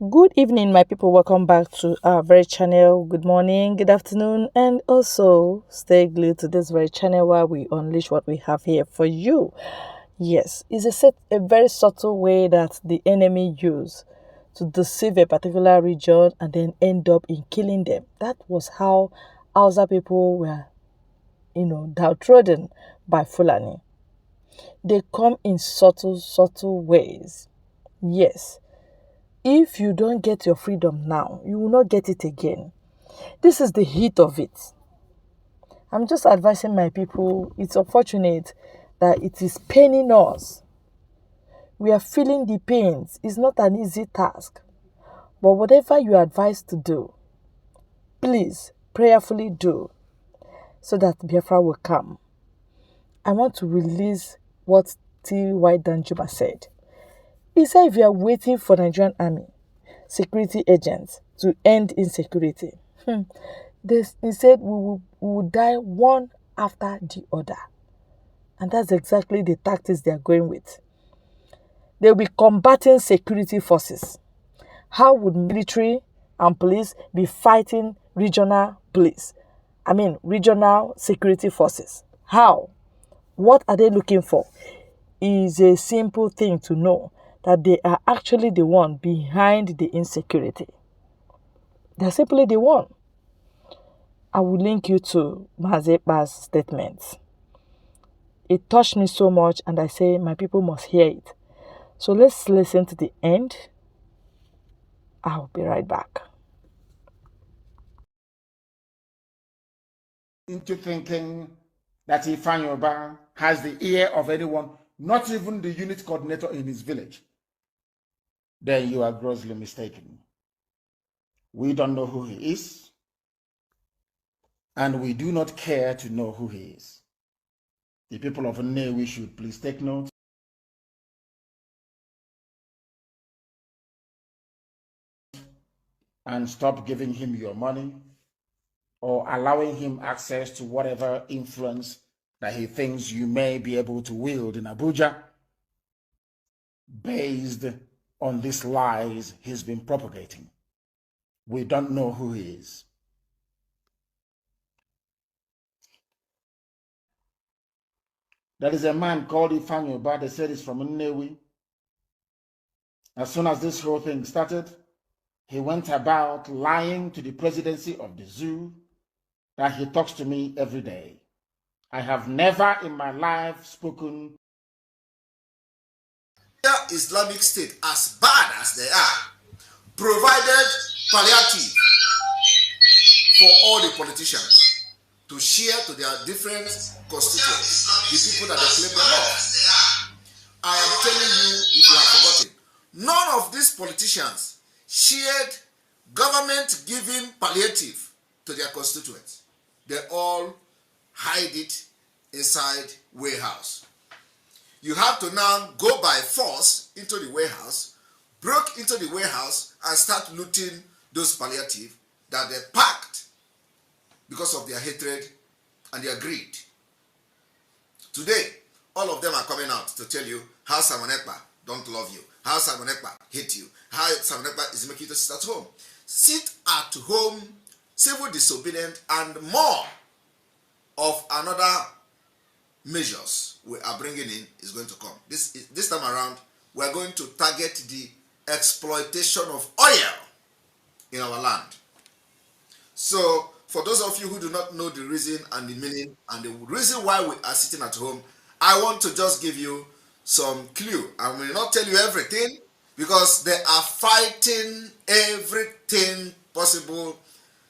Good evening, my people. Welcome back to our very channel. Good morning, good afternoon, and also stay glued to this very channel while we unleash what we have here for you. Yes, it's a very subtle way that the enemy use to deceive a particular region and then end up in killing them. That was how Hausa people were, downtrodden by Fulani. They come in subtle ways. Yes, if you don't get your freedom now, you will not get it again. This is the heat of it. I'm just advising my people, it's unfortunate that it is paining us. We are feeling the pains. It's not an easy task. But whatever you are advised to do, please prayerfully do so that Biafra will come. I want to release what T.Y. Danjuma said. He said if you are waiting for Nigerian army, security agents to end insecurity, he said we will die one after the other. And that's exactly the tactics they are going with. They will be combating security forces. How would military and police be fighting regional security forces? How? What are they looking for? Is a simple thing to know that they are actually the one behind the insecurity. They're simply the one. I will link you to Mazepa's statement. It touched me so much and I say my people must hear it. So let's listen to the end. I'll be right back. Into thinking that Ifeanyi has the ear of anyone, not even the unit coordinator in his village, then you are grossly mistaken. We don't know who he is, and we do not care to know who he is. The people of Enugu should please take note. And stop giving him your money or allowing him access to whatever influence that he thinks you may be able to wield in Abuja based on these lies he's been propagating. We don't know who he is. There is a man called Ifeanyi they said he's from Nnewi. As soon as this whole thing started, he went about lying to the presidency of the zoo that he talks to me every day. I have never in my life spoken. Islamic State, as bad as they are, provided palliative for all the politicians to share to their different constituents, the people that they claim they love. I am telling you, if you have forgotten, none of these politicians shared government giving palliative to their constituents. They all hide it inside warehouse. You have to now go by force into the warehouse, broke into the warehouse and start looting those palliative that they packed because of their hatred and their greed. Today, all of them are coming out to tell you how Simon Ekpa don't love you, how Simon Ekpa hate you, how Simon Ekpa is making you to sit at home. Sit at home, civil disobedience, and more of another measures we are bringing in is going to come. This time around, we are going to target the exploitation of oil in our land. So, for those of you who do not know the reason and the meaning and the reason why we are sitting at home, I want to just give you some clue. I will not tell you everything because they are fighting everything possible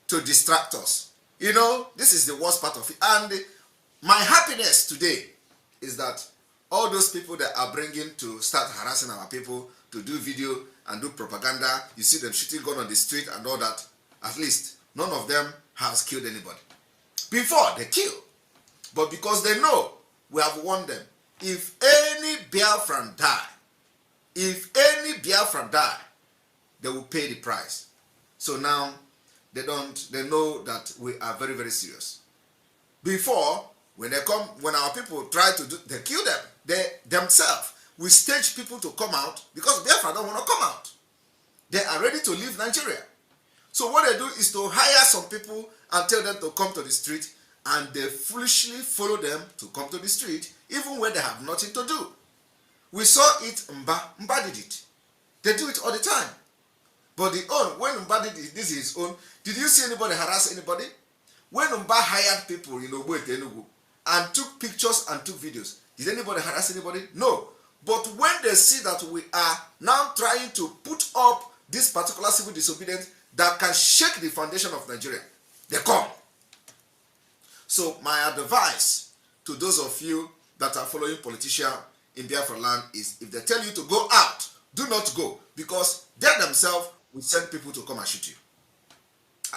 to distract us. You know, this is the worst part of it. And my happiness today is that all those people that are bringing to start harassing our people, to do video and do propaganda, you see them shooting gun on the street and all that, at least none of them has killed anybody. Before, they kill. But because they know we have warned them, if any Biafran die, they will pay the price. So now, they know that we are very, very serious. Before, when our people try to do, they kill them. They themselves, we stage people to come out because Biafra don't want to come out. They are ready to leave Nigeria. So what they do is to hire some people and tell them to come to the street, and they foolishly follow them to come to the street, even when they have nothing to do. We saw it, Mba did it. They do it all the time. But the own, when Mba did it, this is his own, did you see anybody harass anybody? When Mba hired people in Enugu and took pictures and took videos, did anybody harass anybody? No. But when they see that we are now trying to put up this particular civil disobedience that can shake the foundation of Nigeria, they come. So my advice to those of you that are following politicians in Biafra land is, if they tell you to go out, do not go, because they themselves will send people to come and shoot you.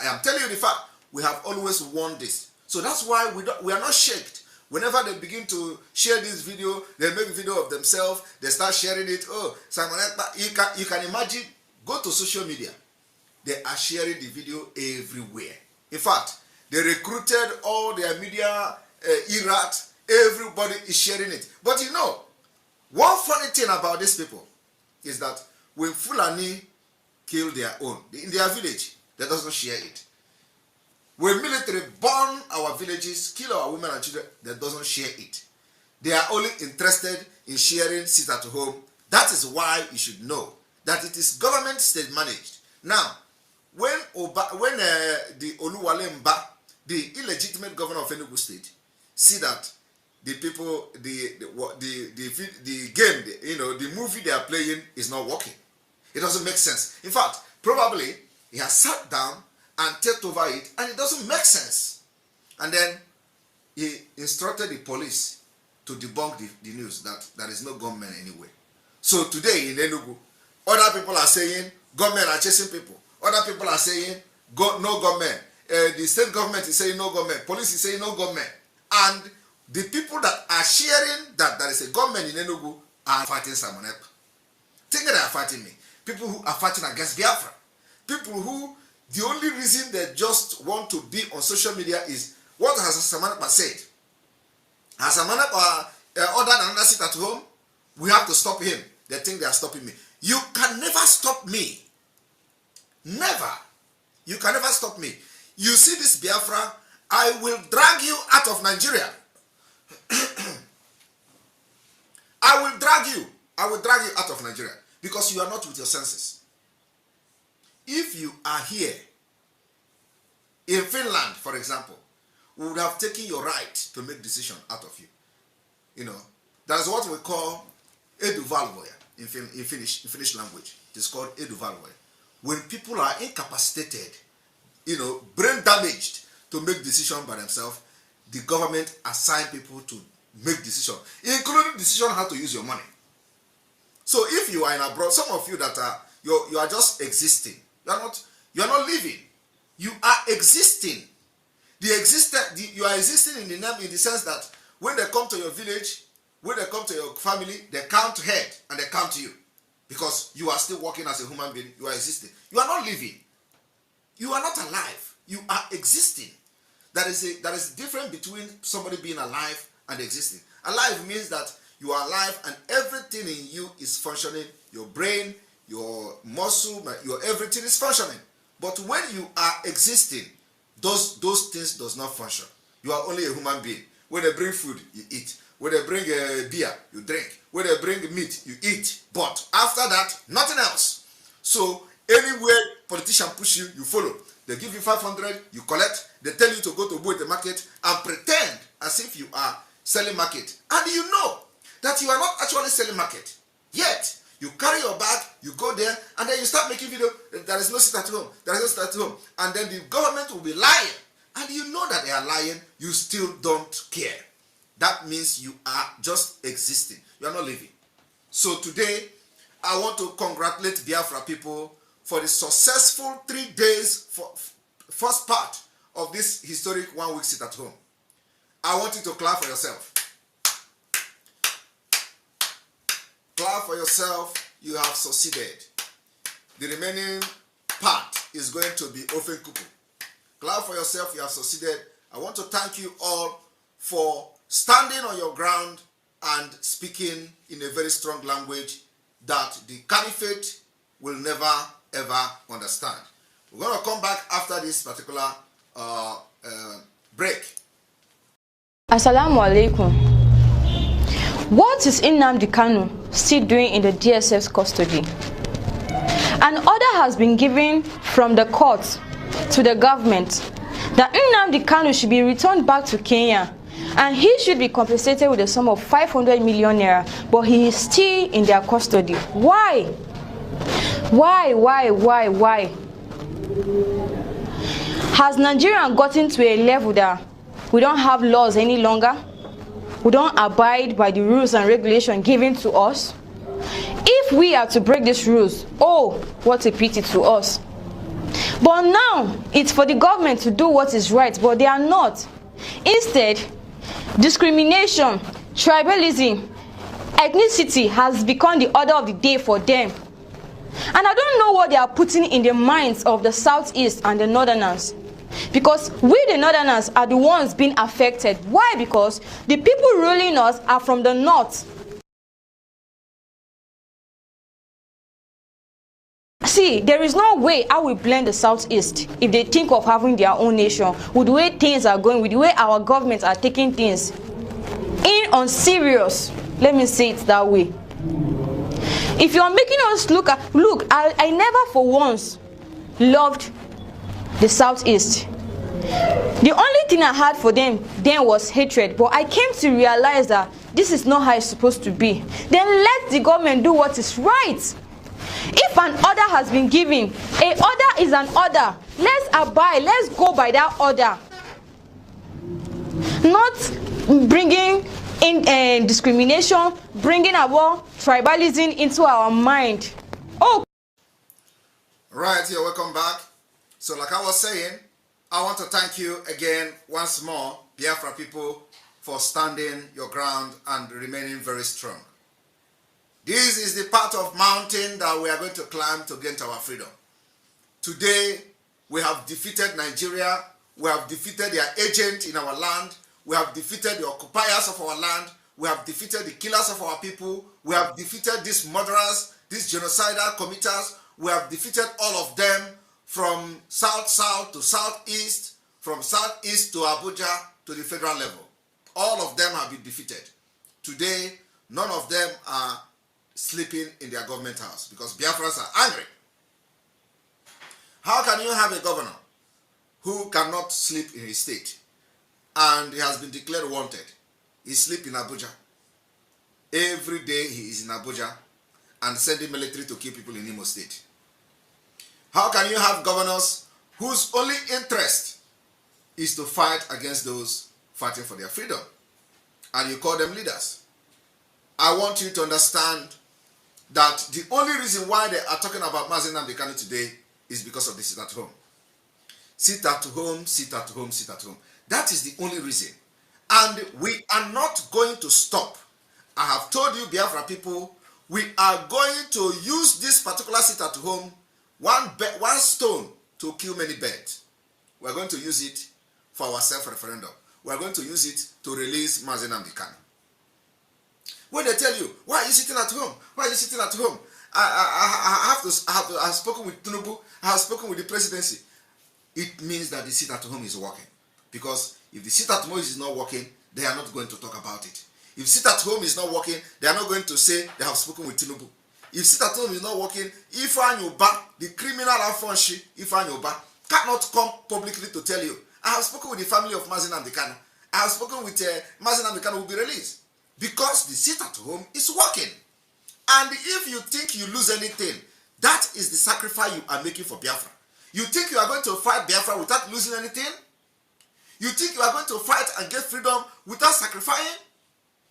I am telling you the fact. We have always warned this. So that's why we are not shaken. Whenever they begin to share this video, they make a video of themselves, they start sharing it. Oh, Simon, you can imagine, go to social media. They are sharing the video everywhere. In fact, they recruited all their media irats. Everybody is sharing it. But you know, one funny thing about these people is that when Fulani kill their own, in their village, they doesn't share it. When military burn our villages, kill our women and children, they doesn't share it. They are only interested in sharing sit at home. That is why you should know that it is government state managed. Now, when the Oluwale Mba, the illegitimate governor of Enugu State, see that the people, the game, the movie they are playing is not working. It doesn't make sense. In fact, probably he has sat down and take over it, and it doesn't make sense. And then he instructed the police to debunk the news that there is no gunmen anywhere. So today in Enugu, other people are saying gunmen are chasing people. Other people are saying no gunmen. The state government is saying no gunmen. Police is saying no gunmen. And the people that are sharing that there is a gunman in Enugu are fighting Simon Ekpa. Think they are fighting me. People who are fighting against Biafra. People who the only reason they just want to be on social media is, what has Simon Ekpa said? Has Simon Ekpa ordered another seat at home? We have to stop him. They think they are stopping me. You can never stop me. Never. You can never stop me. You see this Biafra, I will drag you out of Nigeria. I will drag you out of Nigeria because you are not with your senses. If you are here in Finland, for example, we would have taken your right to make decision out of you. You know, that is what we call eduvalvoya in Finnish language. It is called eduvalvoya. When people are incapacitated, brain damaged to make decision by themselves, the government assign people to make decision, including decision how to use your money. So if you are in abroad, some of you that are you are just existing. You are not living. You are existing. You are existing in the sense that when they come to your village, when they come to your family, they count head and they count you. Because you are still working as a human being, you are existing. You are not living. You are not alive. You are existing. That is different between somebody being alive and existing. Alive means that you are alive and everything in you is functioning. Your brain, your muscle, your everything is functioning. But when you are existing, those things does not function. You are only a human being. When they bring food, you eat. When they bring beer, you drink. When they bring meat, you eat. But after that, nothing else. So anywhere politician push you, you follow. They give you 500, you collect. They tell you to go to the market and pretend as if you are selling market. And you know that you are not actually selling market. Yet, you carry your bag, you go there, and then you start making video. There is no sit at home. There is no sit at home. And then the government will be lying. And you know that they are lying. You still don't care. That means you are just existing. You are not living. So today, I want to congratulate Biafra people for the successful 3 days first part of this historic 1 week sit at home. I want you to clap for yourself. Clap for yourself. You have succeeded. The remaining part is going to be open kuku. Clap for yourself. You have succeeded. I want to thank you all for standing on your ground and speaking in a very strong language that the caliphate will never ever understand. We're going to come back after this particular break. Assalamu alaikum. What is Nnamdi Kanu still doing in the DSS custody? An order has been given from the court to the government that Nnamdi Kanu should be returned back to Kenya and he should be compensated with a sum of 500 million naira, but he is still in their custody. Why? Why? Has Nigeria gotten to a level that we don't have laws any longer? We don't abide by the rules and regulations given to us? If we are to break these rules, oh, what a pity to us. But now, it's for the government to do what is right, but they are not. Instead, discrimination, tribalism, ethnicity has become the order of the day for them. And I don't know what they are putting in the minds of the Southeast and the Northerners. Because we, the Northerners, are the ones being affected. Why? Because the people ruling us are from the North. See, there is no way I will blame the Southeast if they think of having their own nation, with the way things are going, with the way our governments are taking things in on serious. Let me say it that way. If you are making us look, I never for once loved the Southeast. The only thing I had for them then was hatred, but I came to realize that this is not how it's supposed to be. Then let the government do what is right. If an order has been given, an order is an order. Let's abide, let's go by that order. Not bringing in discrimination, bringing about tribalism into our mind. Oh. Right, you're welcome back. So like I was saying, I want to thank you again once more, Biafra people, for standing your ground and remaining very strong. This is the part of mountain that we are going to climb to gain our freedom. Today, we have defeated Nigeria. We have defeated their agent in our land. We have defeated the occupiers of our land. We have defeated the killers of our people. We have defeated these murderers, these genocidal committers. We have defeated all of them from south to southeast, from southeast to Abuja to the federal level. All of them have been defeated. Today, none of them are sleeping in their government house because Biafrans are angry. How can you have a governor who cannot sleep in his state and he has been declared wanted? He sleeps in Abuja. Every day he is in Abuja and sending military to kill people in Imo State. How can you have governors whose only interest is to fight against those fighting for their freedom? And you call them leaders? I want you to understand that the only reason why they are talking about Mazi Nnamdi Kanu today is because of the sit at home. Sit at home, sit at home, sit at home. That is the only reason. And we are not going to stop. I have told you, Biafra people, we are going to use this particular sit at home, one stone to kill many birds. We are going to use it for our self-referendum. We are going to use it to release Mazi Nnamdi Kanu. When they tell you, why are you sitting at home? Why are you sitting at home? I have spoken with Enugu, I have spoken with the presidency. It means that the sit at home is working. Because if the sit at home is not working, they are not going to talk about it. If sit at home is not working, they are not going to say they have spoken with Enugu. If sit at home is not working, Ifeanyi Uba, the criminal Afonshi, Ifeanyi Uba, cannot come publicly to tell you, I have spoken with the family of Mazi Nnamdi Kanu. I have spoken with Mazi Nnamdi Kanu will be released. Because the sit at home is working. And if you think you lose anything, that is the sacrifice you are making for Biafra. You think you are going to fight Biafra without losing anything? You think you are going to fight and get freedom without sacrificing?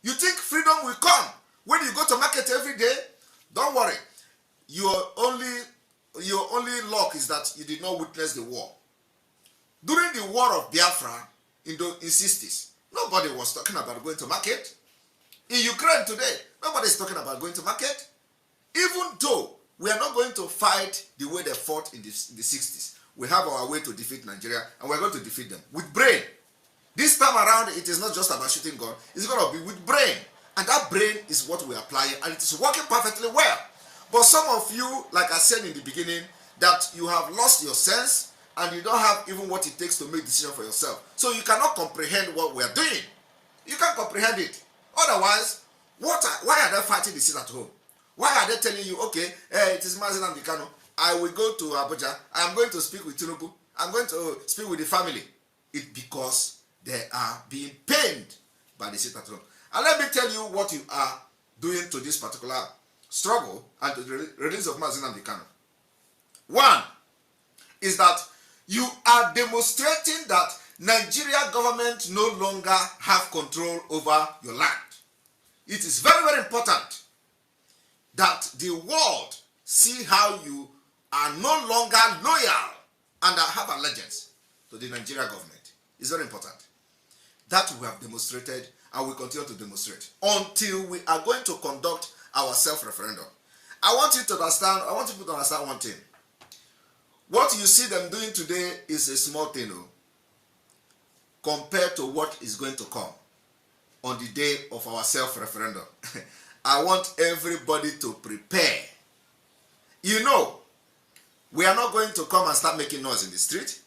You think freedom will come when you go to market every day? Don't worry. Your only luck is that you did not witness the war. During the war of Biafra in the 60s, nobody was talking about going to market. In Ukraine today, nobody is talking about going to market. Even though we are not going to fight the way they fought in the 60s. We have our way to defeat Nigeria, and we're going to defeat them with brain. This time around, it is not just about shooting gun. It's going to be with brain. And that brain is what we are applying, and it is working perfectly well. But some of you, like I said in the beginning, that you have lost your sense and you don't have even what it takes to make decisions for yourself. So you cannot comprehend what we are doing. You can't comprehend it. Otherwise, why are they fighting the seat at home? Why are they telling you, okay, it is Mazen and Dikano, I will go to Abuja, I am going to speak with Enugu, I'm going to speak with the family? It's because they are being pained by the seat at home. And let me tell you what you are doing to this particular struggle and to the release of Mazen and Dikano. One is that you are demonstrating that Nigeria government no longer have control over your land. It is very, very important that the world see how you are no longer loyal and have allegiance to the Nigeria government. It's very important. That we have demonstrated and we continue to demonstrate until we are going to conduct our self-referendum. I want you to understand, I want people to understand one thing. What you see them doing today is a small thing, compared to what is going to come on the day of our self-referendum. I want everybody to prepare. You know, we are not going to come and start making noise in the street.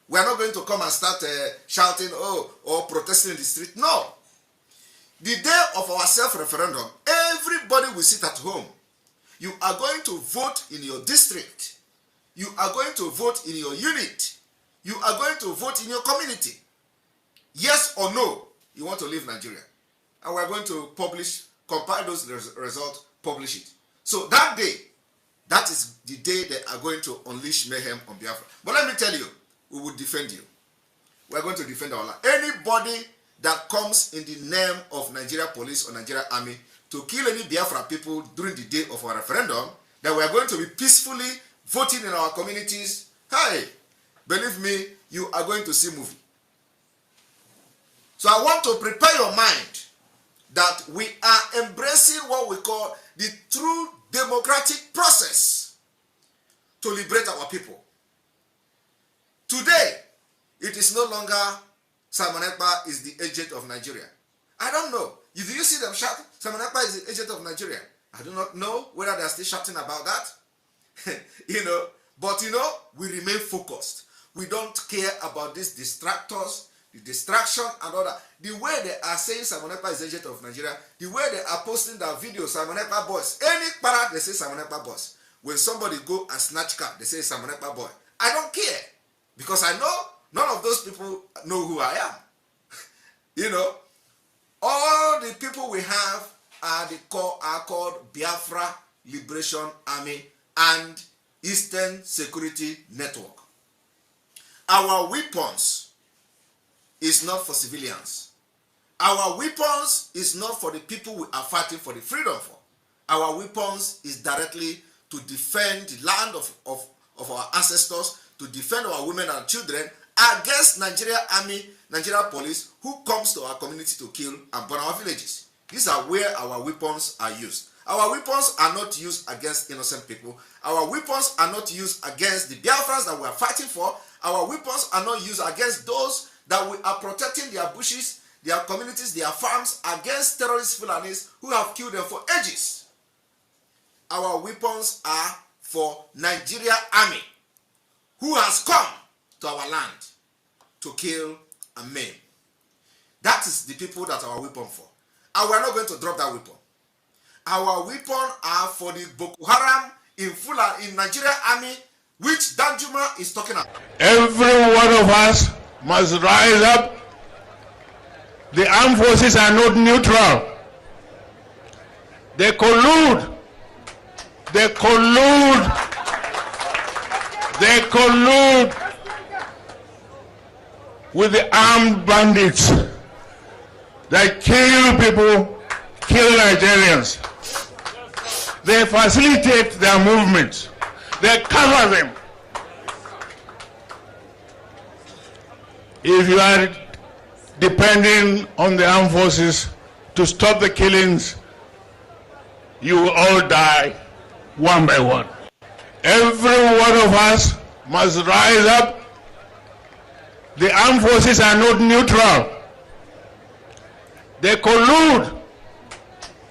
We are not going to come and start shouting, or protesting in the street. No. The day of our self-referendum, everybody will sit at home. You are going to vote in your district. You are going to vote in your unit. You are going to vote in your community. Yes or no, you want to leave Nigeria. And we're going to compile those results, publish it. So that day, that is the day they are going to unleash mayhem on Biafra. But let me tell you, we will defend you. We're going to defend our land. Anybody that comes in the name of Nigeria police or Nigeria army to kill any Biafra people during the day of our referendum, that we are going to be peacefully voting in our communities, hey, believe me, you are going to see movie. So I want to prepare your mind that we are embracing what we call the true democratic process to liberate our people. Today, it is no longer Simon Ekpa is the agent of Nigeria. I don't know. Do you see them shout? Simon Ekpa is the agent of Nigeria. I do not know whether they are still shouting about that. But we remain focused. We don't care about these distractors, the distraction and all that. The way they are saying Simon Ekpa is the agent of Nigeria, the way they are posting their video, Simon Ekpa boys, any para they say Simon Ekpa boys. When somebody go and snatch car, they say Simon Ekpa boy. I don't care, because I know none of those people know who I am. All the people we have are called Biafra Liberation Army and Eastern Security Network. Our weapons is not for civilians. Our weapons is not for the people we are fighting for the freedom for. Our weapons is directly to defend the land of our ancestors, to defend our women and children against Nigeria army, Nigeria police, who comes to our community to kill and burn our villages. These are where our weapons are used. Our weapons are not used against innocent people. Our weapons are not used against the Biafrans that we are fighting for. Our weapons are not used against those that we are protecting their bushes, their communities, their farms against terrorist Fulanis who have killed them for ages. Our weapons are for Nigeria army who has come to our land to kill and maim. That is the people that our weapon for. And we are not going to drop that weapon. Our weapon are for the Boko Haram in Nigeria army, which Danjuma is talking about. Every one of us must rise up. The armed forces are not neutral. They collude. They collude. They collude with the armed bandits that kill people, kill Nigerians. They facilitate their movements. They cover them. If you are depending on the armed forces to stop the killings, you will all die one by one. Every one of us must rise up. The armed forces are not neutral. They collude.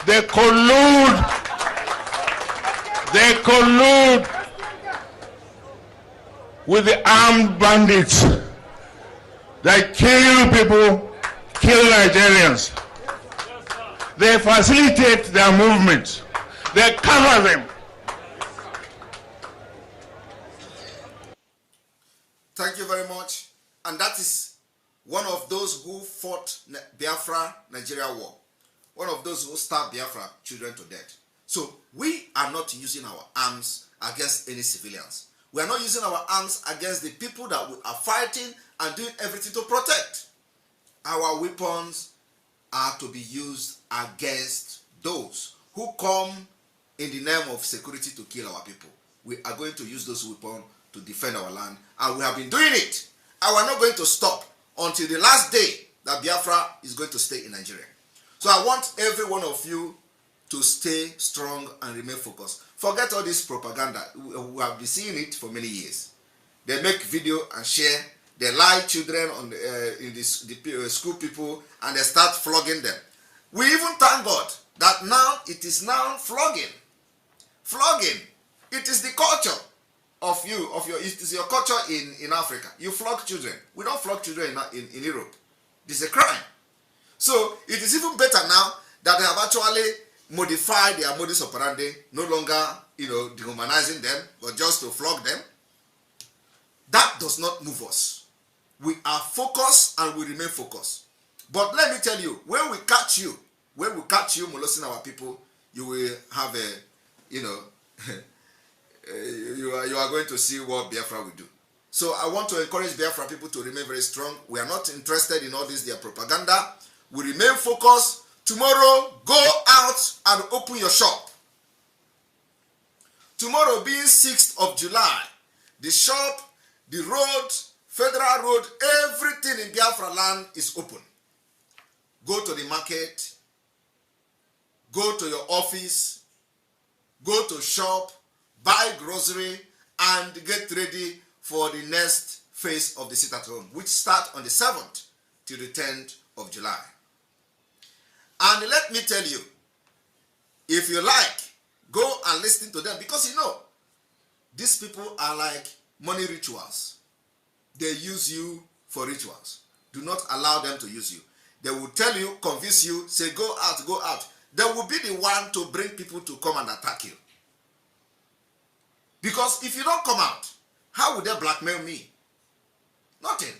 They collude. They collude with the armed bandits that kill people, kill Nigerians. They facilitate their movements. They cover them. Thank you very much. And that is one of those who fought Biafra Nigeria war. One of those who stabbed Biafra children to death. So we are not using our arms against any civilians. We are not using our arms against the people that we are fighting and doing everything to protect. Our weapons are to be used against those who come in the name of security to kill our people. We are going to use those weapons to defend our land, and we have been doing it. And we're not going to stop until the last day that Biafra is going to stay in Nigeria. So I want every one of you to stay strong and remain focused. Forget all this propaganda. We have been seeing it for many years. They make video and share. They lie children on in the school people, and they start flogging them. We even thank God that now it is now flogging. Flogging. It is the culture of it is your culture in Africa. You flog children. We don't flog children in Europe. This is a crime. So it is even better now that they have actually modified their modus operandi, no longer, dehumanizing them, but just to flog them. That does not move us. We are focused and we remain focused. But let me tell you, when we catch you molesting our people, you will have you are going to see what Biafra will do. So I want to encourage Biafra people to remain very strong. We are not interested in all this, their propaganda. We remain focused. Tomorrow, go out and open your shop. Tomorrow being 6th of July, the shop, the road, Federal Road, everything in Biafra land is open. Go to the market, go to your office, go to shop, buy grocery, and get ready for the next phase of the sit-at-home, which starts on the 7th till the 10th of July. And let me tell you, if you like, go and listen to them, because these people are like money rituals. They use you for rituals. Do not allow them to use you. They will tell you, convince you, say go out, go out. They will be the one to bring people to come and attack you. Because if you don't come out, how would they blackmail me? Nothing.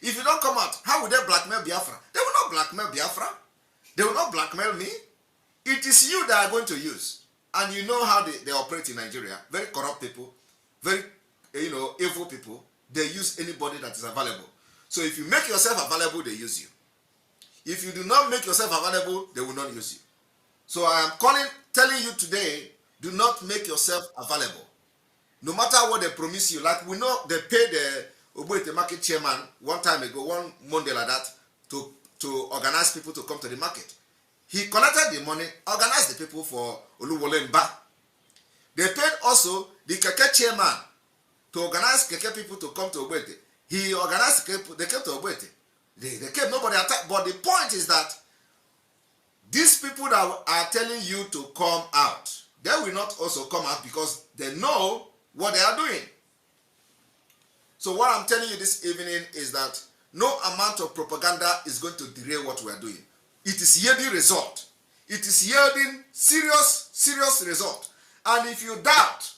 If you don't come out, how would they blackmail Biafra? They will not blackmail Biafra. They will not blackmail me. It is you that are going to use. And you know how they operate in Nigeria. Very corrupt people, very evil people. They use anybody that is available. So if you make yourself available, they use you. If you do not make yourself available, they will not use you. So I am telling you today, do not make yourself available. No matter what they promise you, like we know they paid the Oboite market chairman one time ago, one Monday like that, to organize people to come to the market. He collected the money, organized the people for Oluwole Mba. They paid also the Keke chairman to organize Keke people to come to Oboite. He organized Keke, they came to Oboite. They came, nobody attacked. But the point is that these people that are telling you to come out, they will not also come out because they know what they are doing. So what I'm telling you this evening is that no amount of propaganda is going to derail what we are doing. It is yielding result. It is yielding serious result. And if you doubt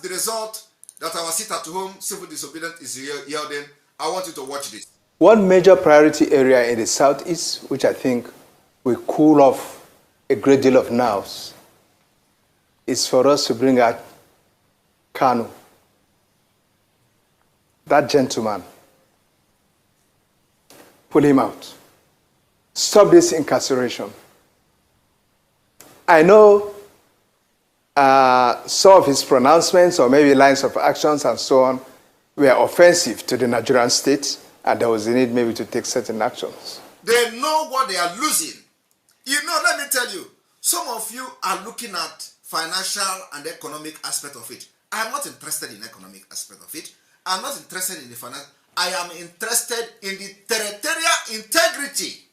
the result that our sit-at-home civil disobedience is yielding, I want you to watch this. One major priority area in the southeast, which I think will cool off a great deal of nerves, is for us to bring out Kanu, that gentleman. Pull him out. Stop this incarceration. I know some of his pronouncements or maybe lines of actions and so on were offensive to the Nigerian state, and there was a need maybe to take certain actions. They know what they are losing. Let me tell you, some of you are looking at financial and economic aspect of it. I am not interested in economic aspect of it. I am not interested in the finance. I am interested in the territorial integrity.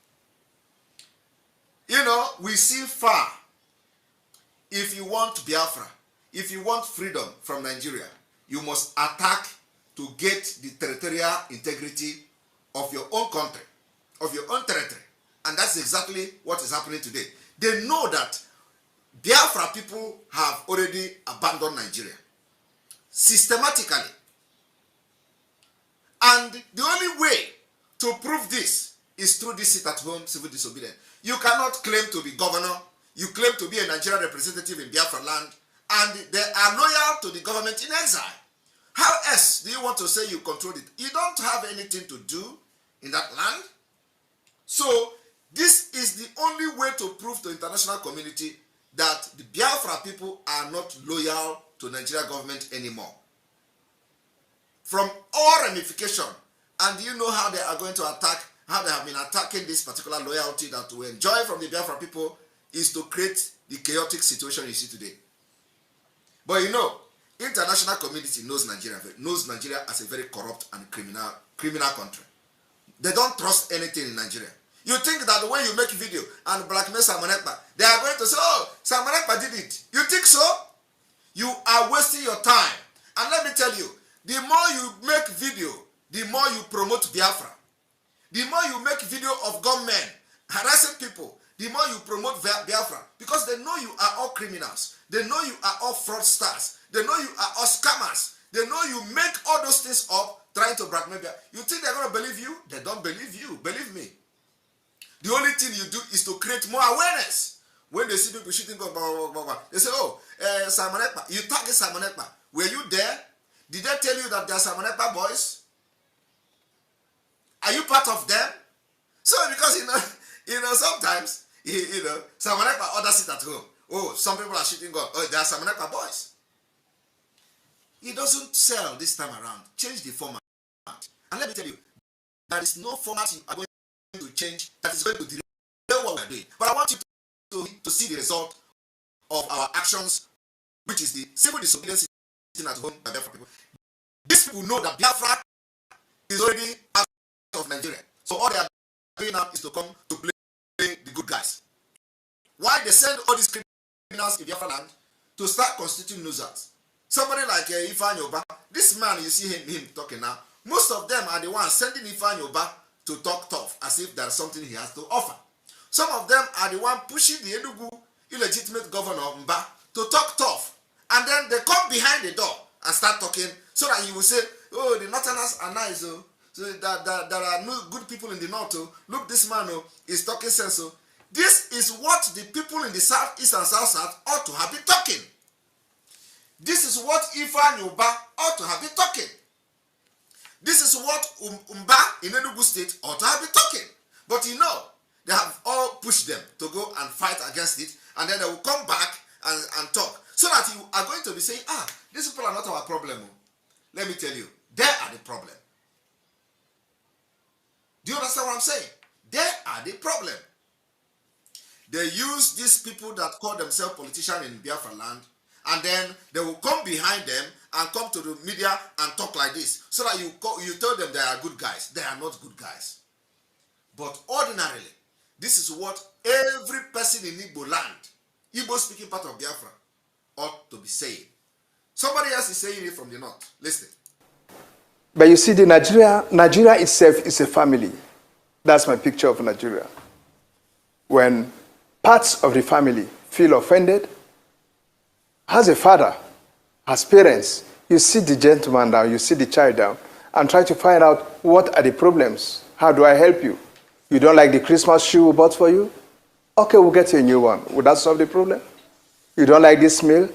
We see far. If you want Biafra, if you want freedom from Nigeria, you must attack to get the territorial integrity of your own country, of your own territory. And that's exactly what is happening today. They know that Biafra people have already abandoned Nigeria systematically. And the only way to prove this is through this sit-at-home civil disobedience. You cannot claim to be governor, you claim to be a Nigerian representative in Biafra land, and they are loyal to the government in exile. How else do you want to say you control it? You don't have anything to do in that land. So this is the only way to prove to the international community that the Biafra people are not loyal to Nigeria government anymore. From all ramifications, and you know how they are going to attack, how they have been attacking this particular loyalty that we enjoy from the Biafra people, is to create the chaotic situation you see today. But you know, international community knows Nigeria as a very corrupt and criminal country. They don't trust anything in Nigeria. You think that when you make video and blackmail Simon Ekpa, they are going to say, oh, Simon Ekpa did it. You think so? You are wasting your time. And let me tell you, the more you make video, the more you promote Biafra. The more you make video of gunmen harassing people, the more you promote Biafra. Because they know you are all criminals. They know you are all fraudsters. They know you are all scammers. They know you make all those things up trying to blackmail Biafra. You think they're going to believe you? They don't believe you. Believe me. The only thing you do is to create more awareness. When they see people shooting, they say, oh, Simon Ekpa. You target Simon Ekpa. Were you there? Did they tell you that they are Simon Ekpa boys? Are you part of them? So because sometimes Simon Ekpa others sit at home. Oh, some people are shooting God. Oh, they are Simon Ekpa boys. He doesn't sell this time around. Change the format. And let me tell you, there is no format you are going to change that is going to derail what we are doing. But I want you to see the result of our actions, which is the civil disobedience sitting at home by Biafra people. These people know that Biafra is already out of Nigeria. So all they are doing now is to come to play the good guys. Why they send all these criminals in Biafra land to start constituting nuisance? Somebody like Ifeanyi Oba, this man you see him talking now, most of them are the ones sending Ifeanyi Oba to talk tough as if there's something he has to offer. Some of them are the one pushing the Enugu illegitimate governor Mba to talk tough, and then they come behind the door and start talking so that he will say, oh, the Northerners are nice, oh, so that there are no good people in the North, oh, look, this man is talking sense. Oh. This is what the people in the South East and South South ought to have been talking. This is what Ifeanyi Oba ought to have been talking. This is what Mba in Enugu State ought to have been talking. But they have all pushed them to go and fight against it, and then they will come back and talk. So that you are going to be saying, these people are not our problem. Let me tell you, they are the problem. Do you understand what I'm saying? They are the problem. They use these people that call themselves politicians in Biafra land, and then they will come behind them and come to the media and talk like this, so that you tell them they are good guys. They are not good guys. But ordinarily, this is what every person in Igbo land, Igbo speaking part of Biafra, ought to be saying. Somebody else is saying it from the north. Listen. But you see, the Nigeria itself is a family. That's my picture of Nigeria. When parts of the family feel offended, as a father, as parents, you sit the gentleman down, you sit the child down, and try to find out what are the problems. How do I help you? You don't like the Christmas shoe we bought for you? Okay, we'll get you a new one. Would that solve the problem? You don't like this meal?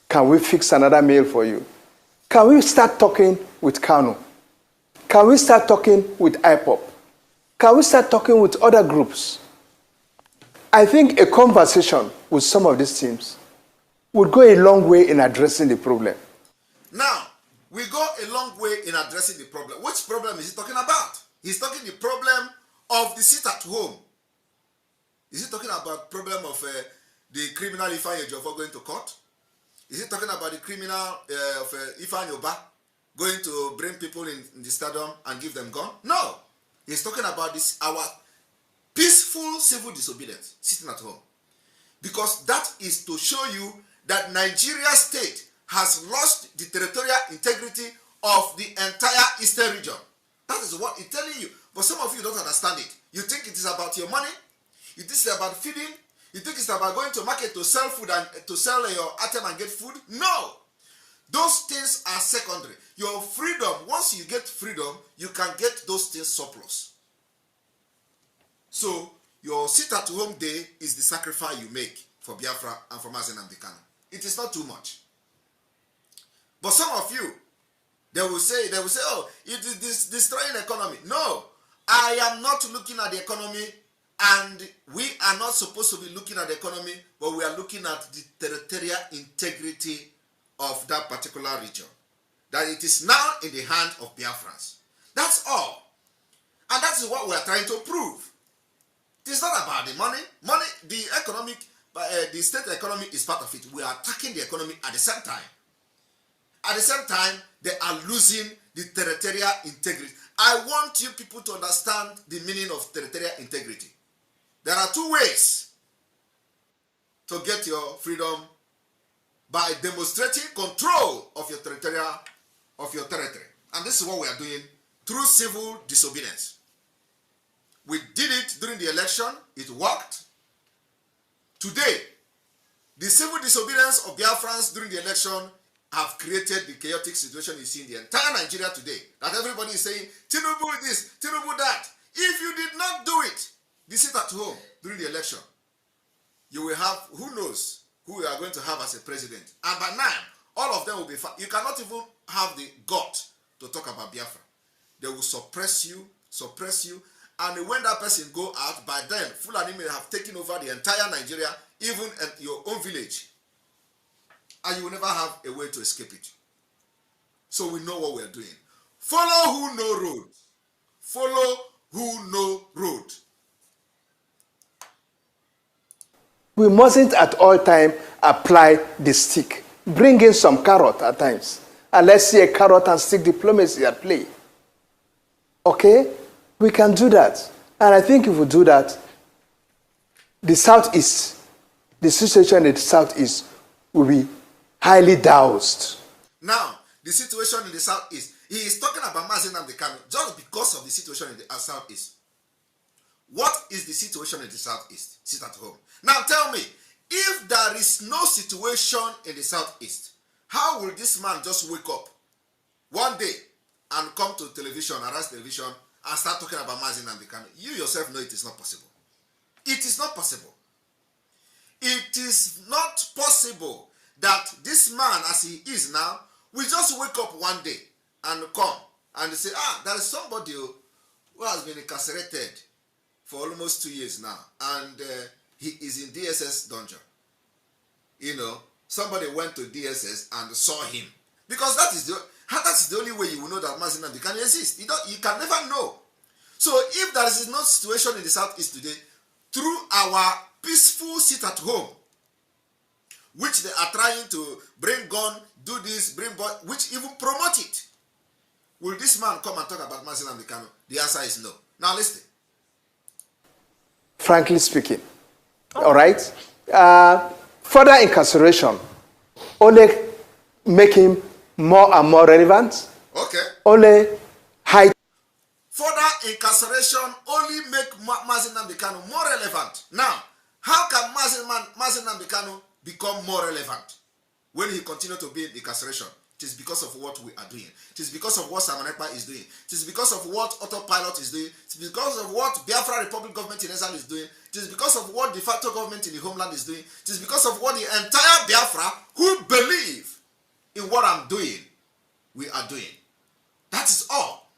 Can we fix another meal for you? Can we start talking with Kanu? Can we start talking with IPOP? Can we start talking with other groups? I think a conversation with some of these teams would go a long way in addressing the problem. Now, we go a long way in addressing the problem. Which problem is he talking about? He's talking the problem of the sit at home. Is he talking about problem of the criminal Ifeanyi Ejiofor going to court? Is he talking about the criminal of Ifeanyi Oba going to bring people in the stadium and give them gun? No. He's talking about this, our peaceful civil disobedience, sitting at home. Because that is to show you that Nigeria state has lost the territorial integrity of the entire eastern region. That is what it's telling you. But some of you don't understand it. You think it is about your money. You think it's about feeding. You think it's about going to market to sell food and to sell your item and get food. No. Those things are secondary. Your freedom, once you get freedom, you can get those things surplus. So your sit-at-home day is the sacrifice you make for Biafra and for Mazen Nnamdi Kanu. It is not too much. But some of you, they will say, oh, it is destroying the economy. No, I am not looking at the economy, and we are not supposed to be looking at the economy, but we are looking at the territorial integrity of that particular region. That it is now in the hand of Biafrans. That's all. And that is what we are trying to prove. It is not about the money. Money, the economic, the state economy is part of it. We are attacking the economy at the same time. At the same time, they are losing the territorial integrity. I want you people to understand the meaning of territorial integrity. There are two ways to get your freedom: by demonstrating control of your territory. And this is what we are doing through civil disobedience. We did it during the election. It worked. Today, the civil disobedience of Biafrans during the election have created the chaotic situation you see in the entire Nigeria today. That everybody is saying, Tinubu this, Tinubu that. If you did not do it, the sit at home during the election, you will have, who knows, who we are going to have as a president. And by now, all of them will be fine. You cannot even have the gut to talk about Biafra. They will suppress you, and when that person go out, by then, Fulani may have taken over the entire Nigeria, even at your own village. And you will never have a way to escape it. So we know what we are doing. Follow who know road. Follow who know road. We mustn't at all time apply the stick. Bring in some carrot at times. And let's see a carrot and stick diplomacy at play. Okay? We can do that. And I think if we do that, the Southeast, the situation in the Southeast will be highly doused. Now, the situation in the Southeast, he is talking about Mazen Nnamdi Kanu just because of the situation in the Southeast. What is the situation in the Southeast? Sit at home. Now tell me, if there is no situation in the Southeast, how will this man just wake up one day and come to television, Arise television, and start talking about Mazen Nnamdi Kanu? You yourself know it is not possible. It is not possible. It is not possible that this man, as he is now, will just wake up one day and come and say, there is somebody who has been incarcerated for almost 2 years now, and he is in DSS dungeon. You know, somebody went to DSS and saw him. Because that is the only way you will know that Mazen Nnamdi Kanu exists. You can never know. So if there is no situation in the Southeast today, through our peaceful sit at home, which they are trying to bring gun, do this, bring gun, which even promote it, will this man come and talk about Mazen Nnamdi Kanu? The answer is no. Now listen. Frankly speaking, all right? Further incarceration only make him more and more relevant. Okay. Only high. Further incarceration only make Mazen Nnamdi Kanu more relevant. Now, how can Mazen Nnamdi Kanu become more relevant when he continues to be in incarceration? It is because of what we are doing. It is because of what Simon Ekpa is doing. It is because of what Autopilot is doing. It is because of what Biafra Republic government in exile is doing. It is because of what de facto government in the homeland is doing. It is because of what the entire Biafra who believe in what I'm doing, we are doing. That is all.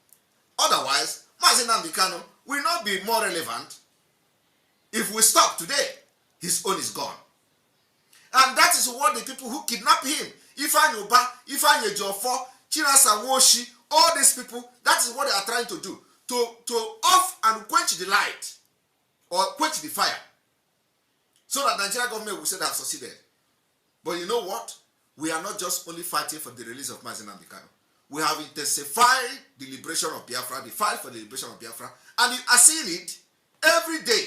Otherwise, Mazen Nnamdi Kanu will not be more relevant. If we stop today, his own is gone. And that is what the people who kidnap him, Ifeanyi Uba, Ifeanyi Ejiofor, Chinasa Nwoshi, all these people, that is what they are trying to do. To off and quench the light, or quench the fire, so that Nigeria government will say they have succeeded. But you know what? We are not just only fighting for the release of Mazen Nnamdi Kanu. We have intensified the liberation of Biafra, the fight for the liberation of Biafra, and you are seeing it every day.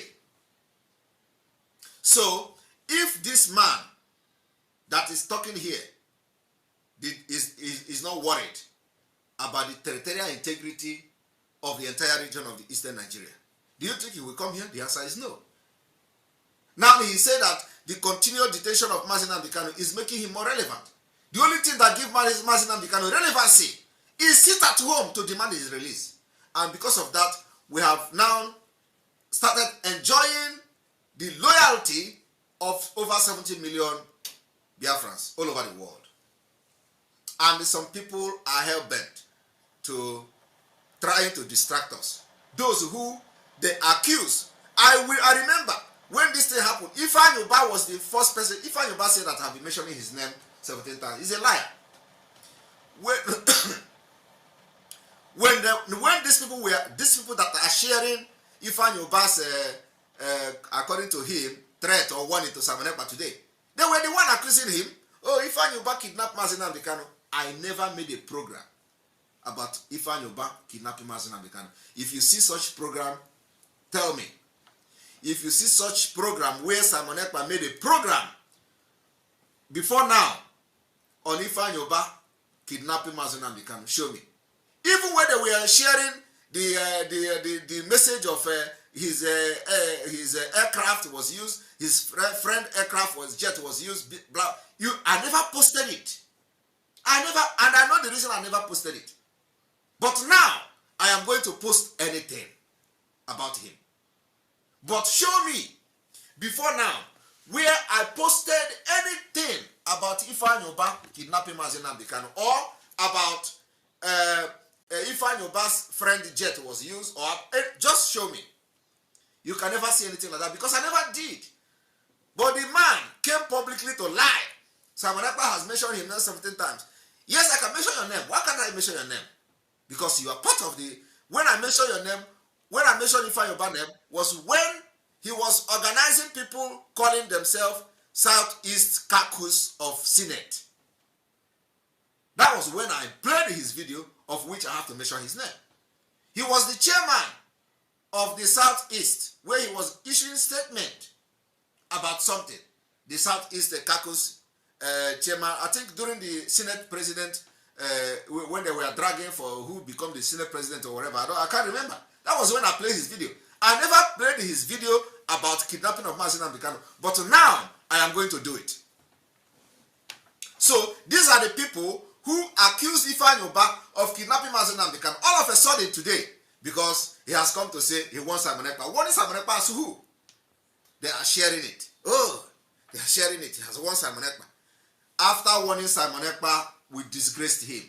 So, if this man that is talking here is not worried about the territorial integrity of the entire region of the eastern Nigeria. Do you think he will come here? The answer is no. Now he said that the continued detention of Mazi Nnamdi Kanu is making him more relevant. The only thing that gives Mazi Nnamdi Kanu relevancy is sit at home to demand his release. And because of that, we have now started enjoying the loyalty of over 70 million Biafrans all over the world. And some people are hell-bent to trying to distract us. Those who they accuse. I remember when this thing happened, Ifeanyi Ubah was the first person. Ifeanyi Ubah said that I've been mentioning his name 17 times. He's a liar. When these people that are sharing Ifeanyi Ubah's according to him threat or warning to Simon Ekpa today, they were the one accusing him. Oh, Ifeanyi Ubah kidnapped Mazi Nnamdi Kanu. I never made a program about Ifeanyi Ubah kidnapping Mazi Nnamdi Kanu. If you see such program, tell me. If you see such program where Simon Ekpa made a program before now on Ifeanyi Ubah kidnapping Mazi Nnamdi Kanu, show me. Even when they were sharing the message of his aircraft was used, his friend aircraft jet was used. I never posted it. I know the reason I never posted it. But now I am going to post anything about him. But show me before now where I posted anything about Ifeanyi Ubah kidnapping Mazi Nnamdi Kanu or about Ifeanyi Ubah's friend jet was used, or just show me. You can never see anything like that because I never did. But the man came publicly to lie. Simon Ekpa has mentioned him now 17 times. Yes, I can mention your name. Why can't I mention your name? Because you are part of the... When I mention your name, when I mentioned Ifeanyi Ubah's name, was when he was organizing people calling themselves Southeast Caucus of Senate. That was when I played his video, of which I have to mention his name. He was the chairman of the Southeast, where he was issuing statement about something. The Southeast Caucus chairman, I think during the Senate president, when they were dragging for who become the Senate president or whatever, I can't remember. That was when I played his video. I never played his video about kidnapping of Mazi Nnamdi Kanu, but now I am going to do it. So these are the people who accused Ifeanyi Ubah of kidnapping Mazi Nnamdi Kanu all of a sudden today, because he has come to say he wants Simon Ekpa. Warning Simon Ekpa as who? They are sharing it. Oh, they are sharing it. He has won Simon Ekpa. After warning Simon Ekpa, we disgraced him.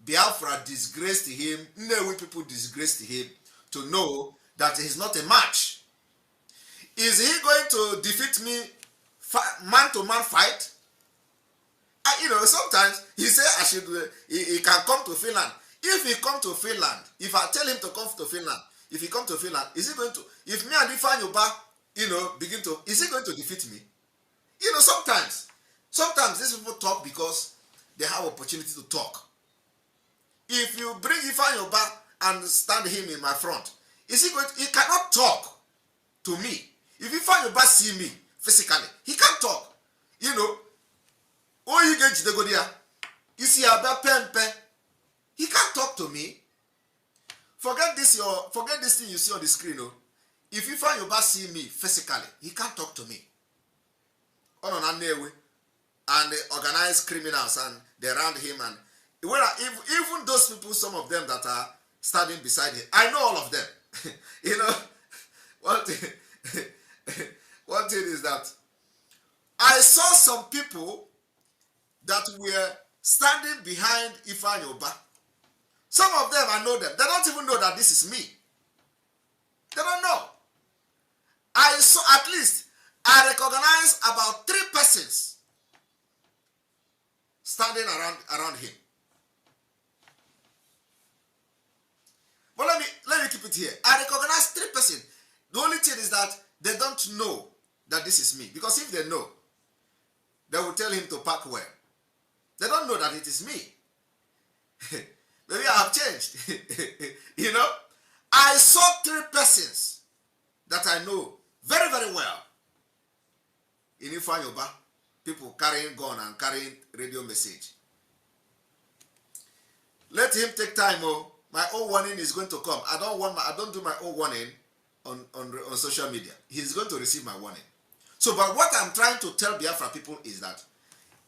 Biafra disgraced him. Nnewi people disgraced him to know that he's not a match. Is he going to defeat me man-to-man fight? Sometimes he say I should. He can come to Finland. If he come to Finland, if I tell him to come to Finland, if he come to Finland, is he going to? If me and Ifeanyi Ubah, begin to, is he going to defeat me? Sometimes these people talk because they have opportunity to talk. If you bring Ifeanyi Ubah and stand him in my front, is he going? He cannot talk to me. If Ifeanyi Ubah see me physically, he can't talk. Oh, you get the go there. You see about pen. He can't talk to me. Forget this thing you see on the screen. If Ifeanyi Ubah see me physically, he can't talk to me. And the organized criminals and they round him, and even those people, some of them that are standing beside him, I know all of them. One thing is that I saw some people that were standing behind Ifeanyi Ubah. Some of them, I know them. They don't even know that this is me. They don't know. I saw, at least, I recognize about 3 persons standing around him. But let me keep it here. I recognize 3 persons. The only thing is that they don't know that this is me. Because if they know, they will tell him to park well. They don't know that it is me. Maybe I have changed. I saw 3 persons that I know very, very well in Ifeanyi Ubah. People carrying gun and carrying radio message. let him take time. Oh, my own warning is going to come. I don't do my own warning on social media. He's going to receive my warning. So, but what I'm trying to tell Biafra people is that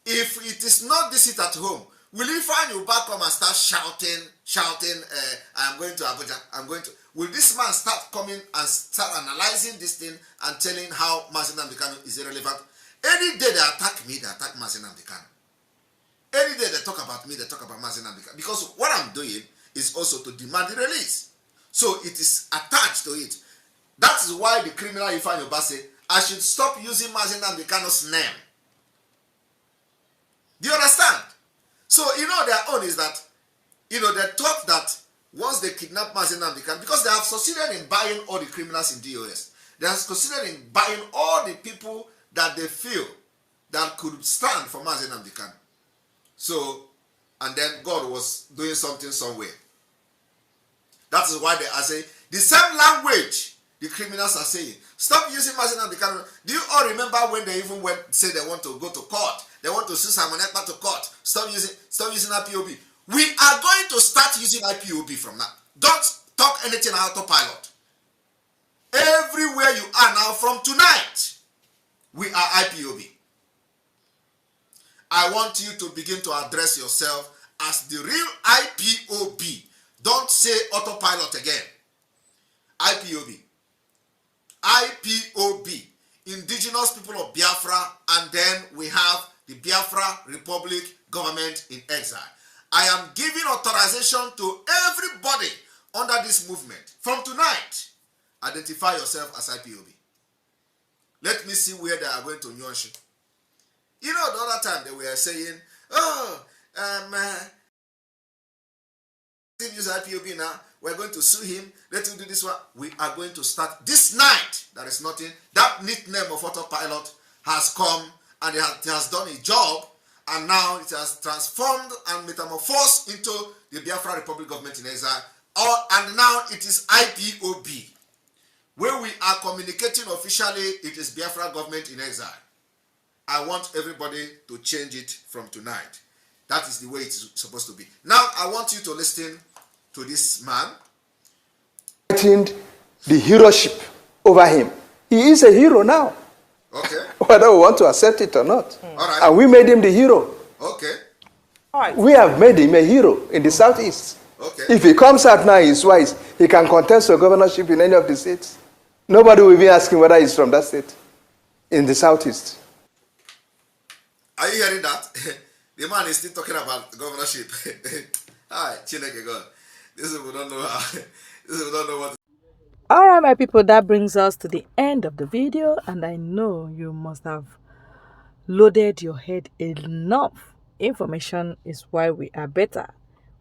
if it is not this it at home, will you find you back come and start shouting, I'm going to Abuja, I'm going to... Will this man start coming and start analyzing this thing and telling how Mazi Nnamdi Kanu is irrelevant? Any day they attack me, they attack Mazi Nnamdi Kanu. Any day they talk about me, they talk about Mazi Nnamdi Kanu. Because what I'm doing is also to demand the release. So it is attached to it. That is why the criminal Ifeanyi Ubah say, I should stop using Mazi Nnamdi Kanu's name. Do you understand? So, their own is that, they thought that once they kidnap Mazi Nnamdi Kanu, because they have succeeded in buying all the criminals in DOS, they have succeeded in buying all the people that they feel that could stand for Mazi Nnamdi Kanu. So, and then God was doing something somewhere. That is why they are saying, the same language the criminals are saying, stop using Mazi Nnamdi Kanu. Do you all remember when they even say they want to go to court? They want to sue Simon Ekpa to court. Stop using IPOB. We are going to start using IPOB from now. Don't talk anything autopilot. Everywhere you are now from tonight, we are IPOB. I want you to begin to address yourself as the real IPOB. Don't say autopilot again. IPOB. IPOB. Indigenous People of Biafra, and then we have the Biafra Republic Government in Exile. I am giving authorization to everybody under this movement. From tonight, identify yourself as IPOB. Let me see where they are going to Nyonshi. The other time they were saying, use IPOB now, we're going to sue him, let him do this one. We are going to start this night. There is nothing. That nickname of autopilot has come and it has done a job, and now it has transformed and metamorphosed into the Biafra Republic Government in Exile, and now it is IPOB. Where we are communicating officially, it is Biafra Government in Exile. I want everybody to change it from tonight. That is the way it's supposed to be. Now, I want you to listen to this man. The heroship over him. He is a hero now. Okay. Whether we want to accept it or not. All right. And we made him the hero. Okay. All right. We have made him a hero in the Southeast. Okay. If he comes out now, he's wise. He can contest for governorship in any of the states. Nobody will be asking whether he's from that state in the Southeast. Are you hearing that? The man is still talking about governorship. Hi, Chineke God. This people don't know how. This people don't know what. Alright, my people, that brings us to the end of the video, and I know you must have loaded your head enough. Information is why we are better,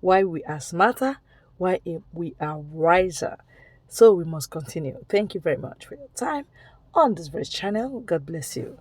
why we are smarter, why we are wiser. So we must continue. Thank you very much for your time on this very channel. God bless you.